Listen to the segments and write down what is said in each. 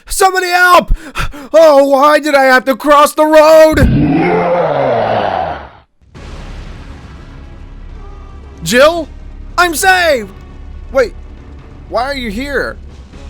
Somebody help! Oh, why did I have to cross the road? Jill? I'm saved! Wait, why are you here?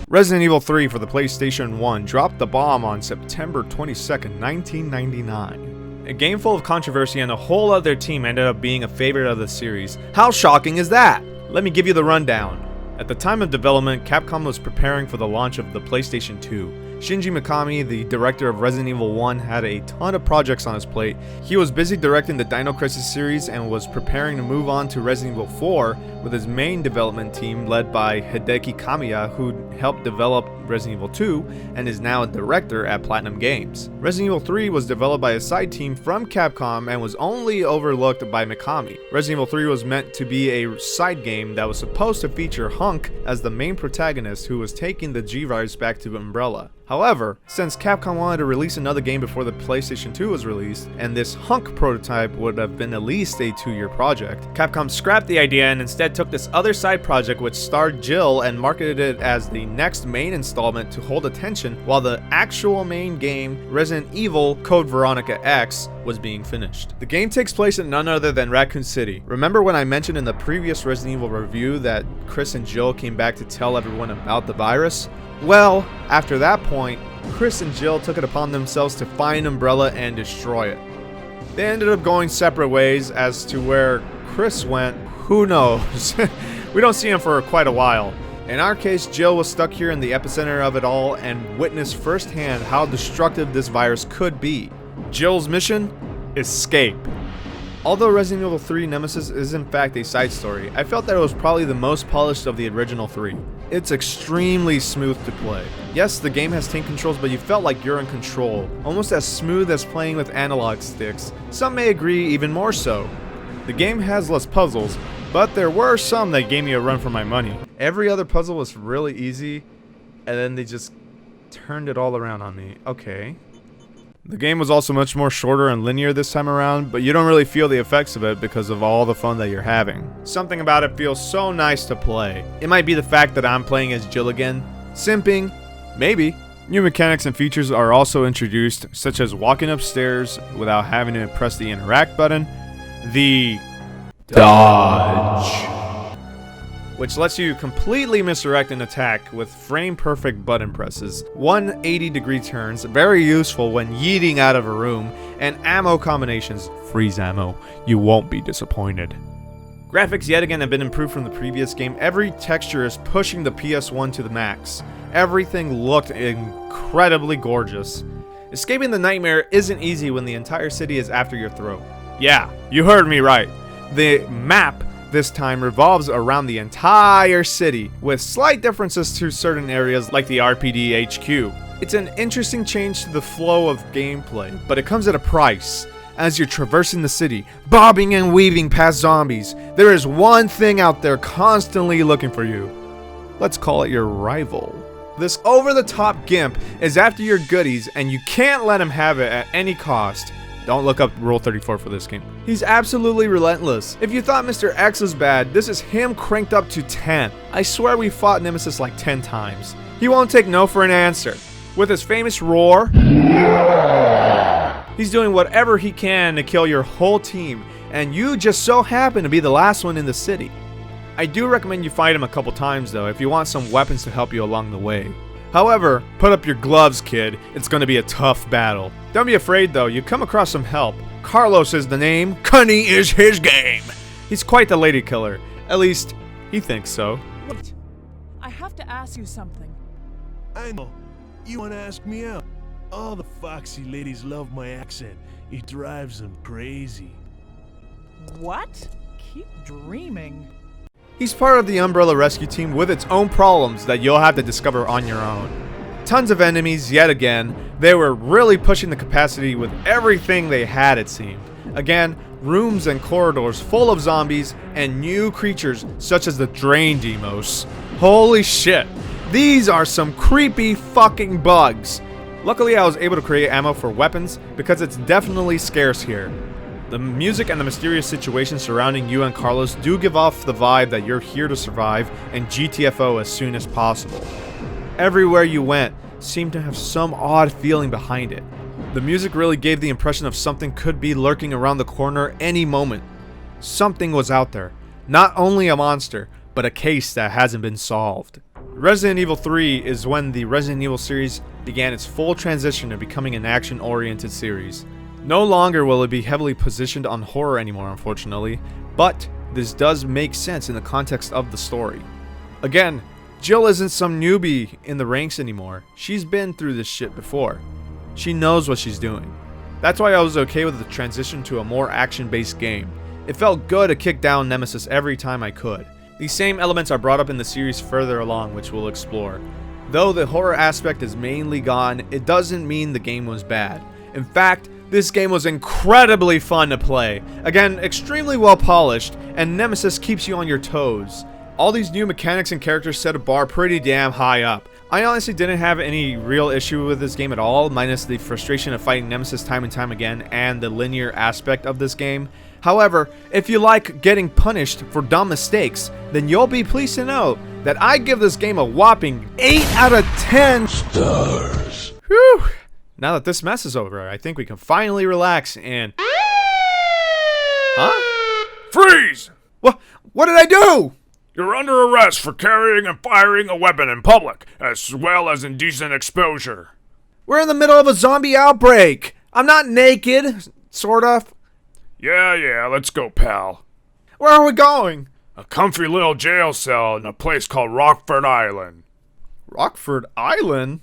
Resident Evil 3 for the PlayStation 1 dropped the bomb on September 22nd, 1999. A game full of controversy and a whole other team ended up being a favorite of the series. How shocking is that? Let me give you the rundown. At the time of development, Capcom was preparing for the launch of the PlayStation 2. Shinji Mikami, the director of Resident Evil 1, had a ton of projects on his plate. He was busy directing the Dino Crisis series and was preparing to move on to Resident Evil 4 with his main development team led by Hideki Kamiya, who helped develop Resident Evil 2 and is now a director at Platinum Games. Resident Evil 3 was developed by a side team from Capcom and was only overlooked by Mikami. Resident Evil 3 was meant to be a side game that was supposed to feature Hunk as the main protagonist who was taking the G-Virus back to Umbrella. However, since Capcom wanted to release another game before the PlayStation 2 was released, and this Hunk prototype would have been at least a 2-year project, Capcom scrapped the idea and instead took this other side project which starred Jill and marketed it as the next main installment to hold attention while the actual main game, Resident Evil Code Veronica X, was being finished. The game takes place in none other than Raccoon City. Remember when I mentioned in the previous Resident Evil review that Chris and Jill came back to tell everyone about the virus? Well, after that point, Chris and Jill took it upon themselves to find Umbrella and destroy it. They ended up going separate ways. As to where Chris went, who knows? We don't see him for quite a while. In our case, Jill was stuck here in the epicenter of it all and witnessed firsthand how destructive this virus could be. Jill's mission? Escape. Although Resident Evil 3 Nemesis is in fact a side story, I felt that it was probably the most polished of the original 3. It's extremely smooth to play. Yes, the game has tank controls, but you felt like you're in control, almost as smooth as playing with analog sticks. Some may agree even more so. The game has less puzzles, but there were some that gave me a run for my money. Every other puzzle was really easy, and then they just turned it all around on me. Okay. The game was also much more shorter and linear this time around, but you don't really feel the effects of it because of all the fun that you're having. Something about it feels so nice to play. It might be the fact that I'm playing as Jill again. Simping? Maybe. New mechanics and features are also introduced, such as walking upstairs without having to press the interact button, the dodge, which lets you completely misdirect an attack with frame-perfect button presses, 180-degree turns, very useful when yeeting out of a room, and ammo combinations, freeze ammo, you won't be disappointed. Graphics yet again have been improved from the previous game. Every texture is pushing the PS1 to the max. Everything looked incredibly gorgeous. Escaping the nightmare isn't easy when the entire city is after your throat. Yeah, you heard me right. The map this time revolves around the entire city, with slight differences to certain areas like the RPD HQ. It's an interesting change to the flow of gameplay, but it comes at a price. As you're traversing the city, bobbing and weaving past zombies, there is one thing out there constantly looking for you. Let's call it your rival. This over-the-top gimp is after your goodies, and you can't let him have it at any cost. Don't look up Rule 34 for this game. He's absolutely relentless. If you thought Mr. X was bad, this is him cranked up to 10. I swear we fought Nemesis like 10 times. He won't take no for an answer. With his famous roar, he's doing whatever he can to kill your whole team, and you just so happen to be the last one in the city. I do recommend you fight him a couple times though, if you want some weapons to help you along the way. However, put up your gloves, kid. It's gonna be a tough battle. Don't be afraid though, you come across some help. Carlos is the name, Cunny is his game. He's quite the lady killer. At least, he thinks so. Wait, I have to ask you something. I know. You wanna ask me out? All the foxy ladies love my accent. It drives them crazy. What? Keep dreaming. He's part of the Umbrella Rescue Team with its own problems that you'll have to discover on your own. Tons of enemies yet again. They were really pushing the capacity with everything they had, it seemed. Again, rooms and corridors full of zombies and new creatures such as the Drain Demos. Holy shit, these are some creepy fucking bugs. Luckily I was able to create ammo for weapons because it's definitely scarce here. The music and the mysterious situation surrounding you and Carlos do give off the vibe that you're here to survive and GTFO as soon as possible. everywhere you went seemed to have some odd feeling behind it. The music really gave the impression of something could be lurking around the corner any moment. Something was out there. Not only a monster, but a case that hasn't been solved. Resident Evil 3 is when the Resident Evil series began its full transition to becoming an action-oriented series. No longer will it be heavily positioned on horror anymore, unfortunately, but this does make sense in the context of the story. Again, Jill isn't some newbie in the ranks anymore. She's been through this shit before. She knows what she's doing. That's why I was okay with the transition to a more action-based game. It felt good to kick down Nemesis every time I could. These same elements are brought up in the series further along, which we'll explore. Though the horror aspect is mainly gone, it doesn't mean the game was bad. In fact, this game was incredibly fun to play. Again, extremely well polished, and Nemesis keeps you on your toes. All these new mechanics and characters set a bar pretty damn high up. I honestly didn't have any real issue with this game at all, minus the frustration of fighting Nemesis time and time again and the linear aspect of this game. However, if you like getting punished for dumb mistakes, then you'll be pleased to know that I give this game a whopping 8 out of 10 stars. Whew! Now that this mess is over, I think we can finally relax and... Huh? Freeze! What did I do? You're under arrest for carrying and firing a weapon in public, as well as indecent exposure. We're in the middle of a zombie outbreak. I'm not naked, sort of. Yeah, let's go, pal. Where are we going? A comfy little jail cell in a place called Rockford Island. Rockford Island?